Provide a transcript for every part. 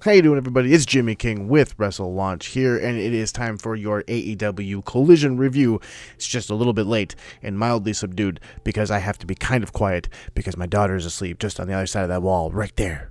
How you doing, everybody? It's Jimmy King with WrestleLaunch here, and it is time for your AEW Collision review. It's just a little bit late and mildly subdued because I have to be kind of quiet because my daughter is asleep just on the other side of that wall right there.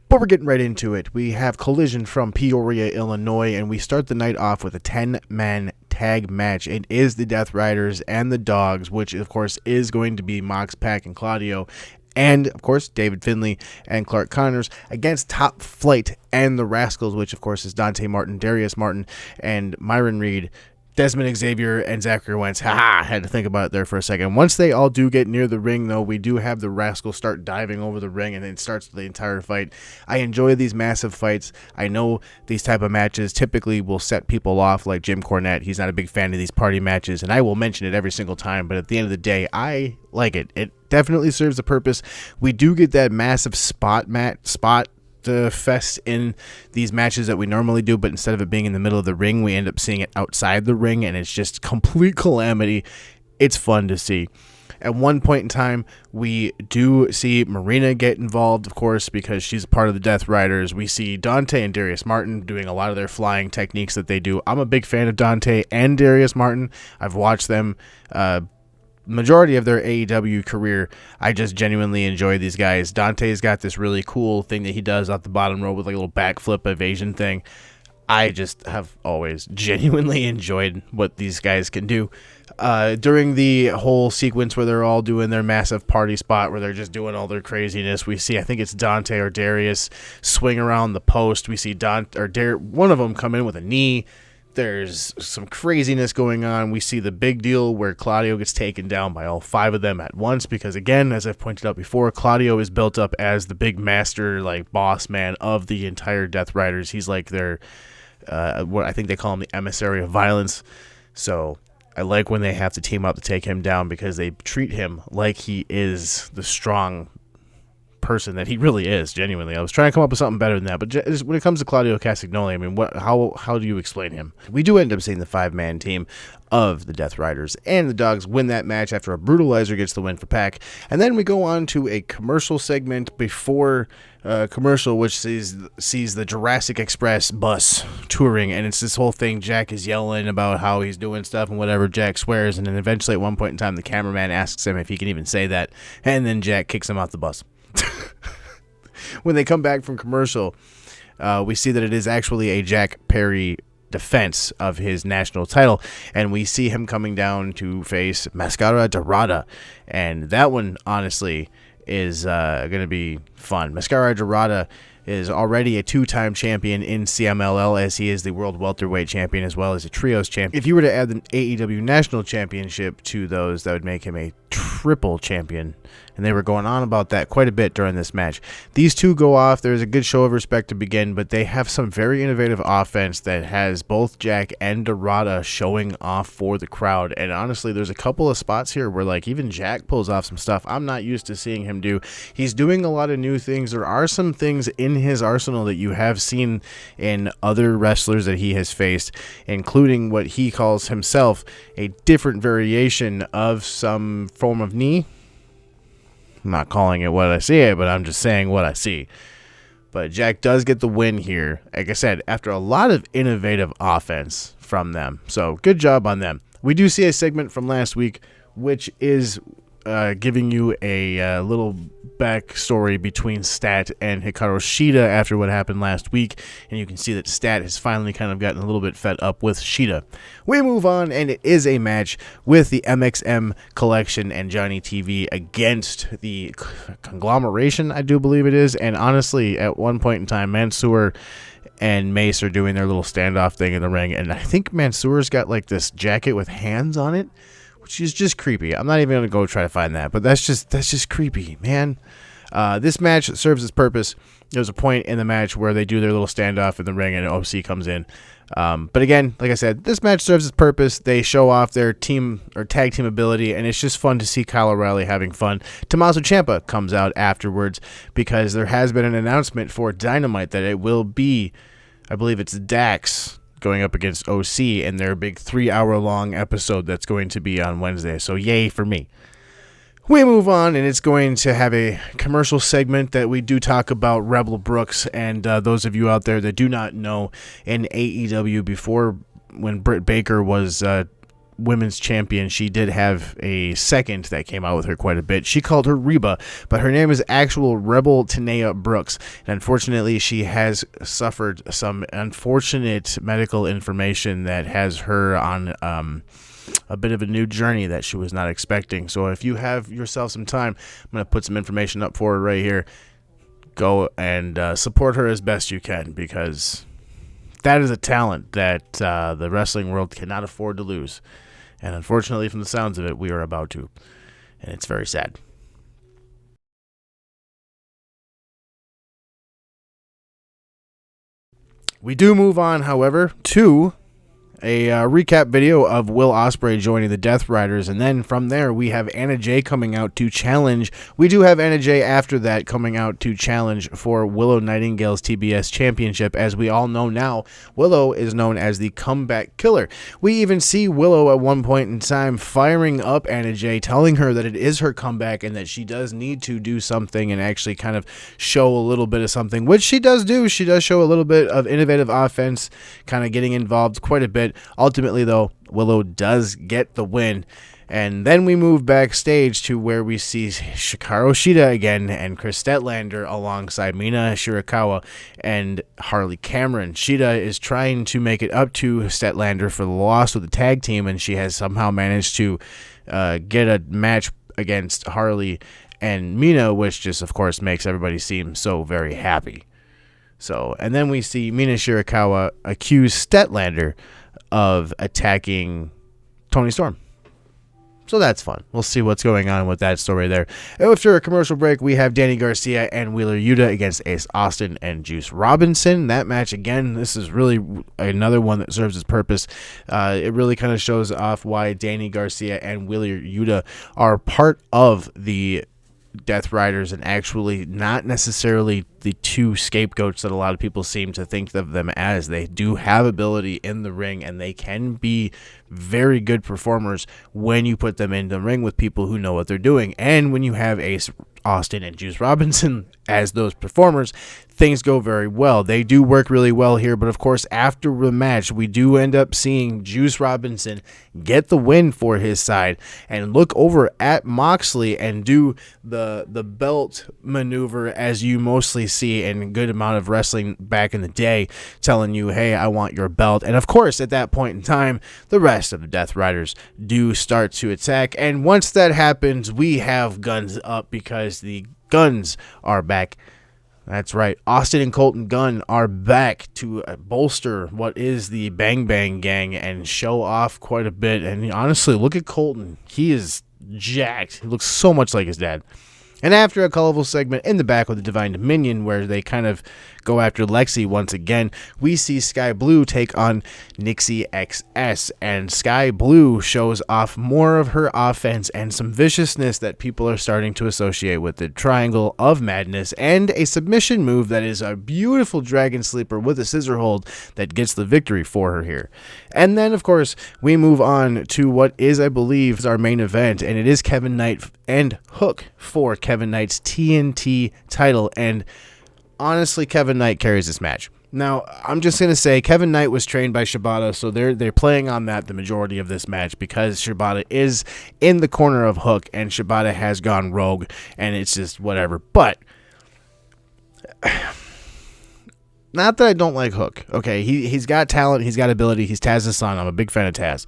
But we're getting right into it. We have Collision from Peoria, Illinois, and we start the night off with a 10-man tag match. It is the Death Riders and the Dogs, which of course is going to be Mox, Pac, and Claudio, and, of course, David Finlay and Clark Connors against Top Flight and the Rascals, which, of course, is Dante Martin, Darius Martin, and Myron Reed, Desmond Xavier, and Zachary Wentz. Haha, had to think about it there for a second. Once they all do get near the ring, though, we do have the Rascals start diving over the ring, and it starts the entire fight. I enjoy these massive fights. I know these type of matches typically will set people off, like Jim Cornette. He's not a big fan of these party matches, and I will mention it every single time, but at the end of the day, I like it. It definitely serves a purpose. We do get that massive spot fest in these matches that we normally do, but instead of it being in the middle of the ring, we end up seeing it outside the ring, and it's just complete calamity. It's fun to see. At one point in time, we do see Marina get involved, of course, because she's a part of the Death Riders. We see Dante and Darius Martin doing a lot of their flying techniques that they do. I'm a big fan of Dante and Darius Martin. I've watched them majority of their AEW career. I just genuinely enjoy these guys. Dante's got this really cool thing that he does off the bottom rope with like a little backflip evasion thing. I just have always genuinely enjoyed what these guys can do. During the whole sequence where they're all doing their massive party spot where they're just doing all their craziness, we see, I think it's Dante or Darius, swing around the post. We see one of them come in with a knee. There's some craziness going on. We see the big deal where Claudio gets taken down by all five of them at once because, again, as I've pointed out before, Claudio is built up as the big master, like boss man of the entire Death Riders. He's like their, what I think they call him, the emissary of violence. So I like when they have to team up to take him down because they treat him like he is the strong person that he really is. Genuinely, I was trying to come up with something better than that, but when it comes to Claudio Castagnoli, I mean, how do you explain him? We do end up seeing the 5-man team of the Death Riders and the Dogs win that match after a brutalizer gets the win for Pac, and then we go on to a commercial segment before commercial, which sees the Jurassic Express bus touring, and it's this whole thing. Jack is yelling about how he's doing stuff and whatever. Jack swears, and then eventually at one point in time, the cameraman asks him if he can even say that, and then Jack kicks him off the bus. When they come back from commercial, we see that it is actually a Jack Perry defense of his national title, and we see him coming down to face Mascara Dorada, and that one honestly is going to be fun. Mascara Dorada is already a 2-time champion in CMLL, as he is the World Welterweight Champion as well as a Trios Champion. If you were to add the AEW National Championship to those, that would make him a triple champion, and they were going on about that quite a bit during this match. These two go off. There's a good show of respect to begin, but they have some very innovative offense that has both Jack and Dorada showing off for the crowd, and honestly, there's a couple of spots here where like even Jack pulls off some stuff I'm not used to seeing him do. He's doing a lot of new things. There are some things in his arsenal that you have seen in other wrestlers that he has faced, including what he calls himself a different variation of some form of knee. I'm not calling it what I see, but I'm just saying what I see. But Jack does get the win here, like I said, after a lot of innovative offense from them. So good job on them. We do see a segment from last week, which is giving you a little backstory between Stat and Hikaru Shida after what happened last week, and you can see that Stat has finally kind of gotten a little bit fed up with Shida. We move on, and it is a match with the MXM Collection and Johnny TV against the Conglomeration, I do believe it is, and honestly, at one point in time, Mansoor and Mace are doing their little standoff thing in the ring, and I think Mansoor's got like this jacket with hands on it, which is just creepy. I'm not even going to go try to find that, but that's just creepy, man. This match serves its purpose. There's a point in the match where they do their little standoff in the ring and OC comes in. But again, like I said, this match serves its purpose. They show off their team or tag team ability, and it's just fun to see Kyle O'Reilly having fun. Tommaso Ciampa comes out afterwards because there has been an announcement for Dynamite that it will be, I believe it's Dax going up against OC in their big 3-hour-long episode that's going to be on Wednesday. So yay for me. We move on, and it's going to have a commercial segment that we do talk about Rebel Brooks. And those of you out there that do not know, in AEW, before when Britt Baker was women's champion, she did have a second that came out with her quite a bit. She called her Reba, but her name is actual Rebel Tanea Brooks. And unfortunately, she has suffered some unfortunate medical information that has her on a bit of a new journey that she was not expecting. So if you have yourself some time, I'm going to put some information up for her right here. Go and support her as best you can, because that is a talent that the wrestling world cannot afford to lose. And unfortunately, from the sounds of it, we are about to. And it's very sad. We do move on, however, to a recap video of Will Ospreay joining the Death Riders, and then from there we have Anna Jay coming out to challenge. We do have Anna Jay after that coming out to challenge for Willow Nightingale's TBS Championship. As we all know now, Willow is known as the comeback killer. We even see Willow at one point in time firing up Anna Jay, telling her that it is her comeback and that she does need to do something and actually kind of show a little bit of something, which she does do. She does show a little bit of innovative offense, kind of getting involved quite a bit. Ultimately, though, Willow does get the win. And then we move backstage to where we see Hikaru Shida again and Chris Statlander alongside Mina Shirakawa and Harley Cameron. Shida is trying to make it up to Statlander for the loss with the tag team, and she has somehow managed to get a match against Harley and Mina, which just, of course, makes everybody seem so very happy. So, and then we see Mina Shirakawa accuse Statlander of attacking Toni Storm. So that's fun. We'll see what's going on with that story there. After a commercial break, we have Danny Garcia and Wheeler Yuta against Ace Austin and Juice Robinson. That match, again, this is really another one that serves its purpose. It really kind of shows off why Danny Garcia and Wheeler Yuta are part of the Death Riders and actually not necessarily the two scapegoats that a lot of people seem to think of them as. They do have ability in the ring, and they can be very good performers when you put them in the ring with people who know what they're doing. And when you have Ace Austin and Juice Robinson as those performers, things go very well. They do work really well here, but of course, after the match, we do end up seeing Juice Robinson get the win for his side and look over at Moxley and do the belt maneuver, as you mostly see in a good amount of wrestling back in the day, telling you, hey, I want your belt. And of course, at that point in time, the rest of the Death Riders do start to attack. And once that happens, we have guns up because the Guns are back. That's right. Austin and Colton Gunn are back to bolster what is the Bang Bang Gang and show off quite a bit. And honestly, look at Colton. He is jacked. He looks so much like his dad. And after a colorful segment in the back with the Divine Dominion, where they kind of go after Lexi once again, we see Sky Blue take on Nixie XS, and Sky Blue shows off more of her offense and some viciousness that people are starting to associate with the Triangle of Madness, and a submission move that is a beautiful Dragon Sleeper with a scissor hold that gets the victory for her here. And then, of course, we move on to what is, I believe, our main event, and it is Kevin Knight and Hook for Kevin Knight's TNT title, and honestly, Kevin Knight carries this match. Now, I'm just going to say Kevin Knight was trained by Shibata, so they're playing on that the majority of this match because Shibata is in the corner of Hook, and Shibata has gone rogue, and it's just whatever. But not that I don't like Hook. Okay, he's got talent, he's got ability, he's Taz's son. I'm a big fan of Taz.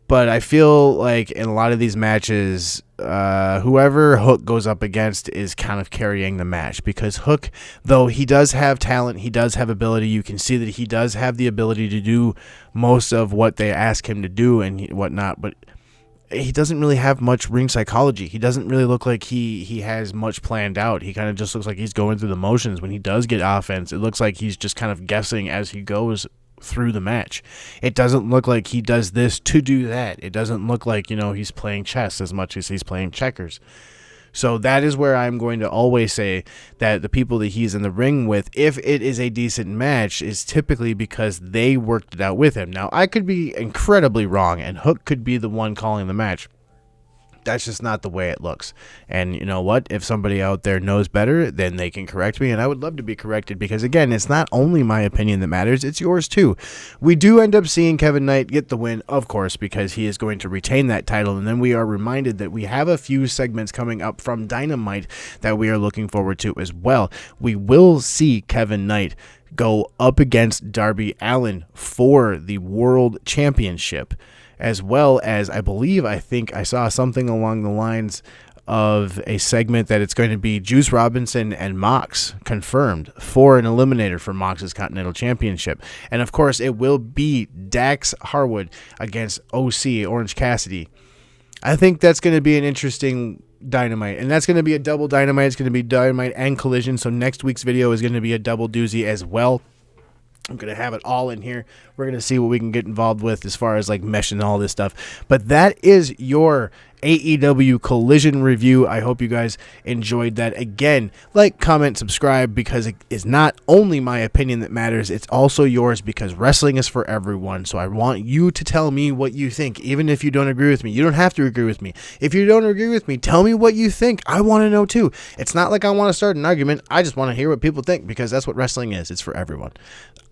But I feel like in a lot of these matches, whoever Hook goes up against is kind of carrying the match, because Hook, though he does have talent, he does have ability, you can see that he does have the ability to do most of what they ask him to do and whatnot, but he doesn't really have much ring psychology. He doesn't really look like he has much planned out. He kind of just looks like he's going through the motions. When he does get offense, it looks like he's just kind of guessing as he goes through the match. It doesn't look like he does this to do that. It doesn't look like, he's playing chess as much as he's playing checkers. So that is where I'm going to always say that the people that he's in the ring with, if it is a decent match, is typically because they worked it out with him. Now, I could be incredibly wrong, and Hook could be the one calling the match. That's just not the way it looks. And you know what? If somebody out there knows better, then they can correct me, and I would love to be corrected, because again, it's not only my opinion that matters, it's yours too. We do end up seeing Kevin Knight get the win, of course, because he is going to retain that title, and then we are reminded that we have a few segments coming up from Dynamite that we are looking forward to as well. We will see Kevin Knight go up against Darby Allin for the World Championship, as well as I think I saw something along the lines of a segment that it's going to be Juice Robinson and Mox confirmed for an eliminator for Mox's Continental Championship. And of course, it will be Dax Harwood against OC, Orange Cassidy. I think that's going to be an interesting Dynamite, and that's going to be a double Dynamite. It's going to be Dynamite and Collision, so next week's video is going to be a double doozy as well. I'm going to have it all in here. We're going to see what we can get involved with as far as like mesh and all this stuff. But that is your AEW Collision review. I hope you guys enjoyed that. Again, like, comment, subscribe, because it is not only my opinion that matters, it's also yours, because wrestling is for everyone. So I want you to tell me what you think, even if you don't agree with me. You don't have to agree with me. If you don't agree with me, tell me what you think. I want to know too. It's not like I want to start an argument. I just want to hear what people think, because that's what wrestling is. It's for everyone.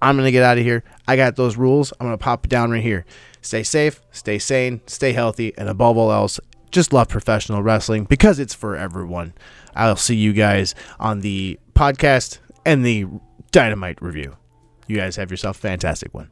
I'm going to get out of here. I got those rules. I'm going to pop it down right here. Stay safe, stay sane, stay healthy, and above all else, just love professional wrestling, because it's for everyone. I'll see you guys on the podcast and the Dynamite review. You guys have yourself a fantastic one.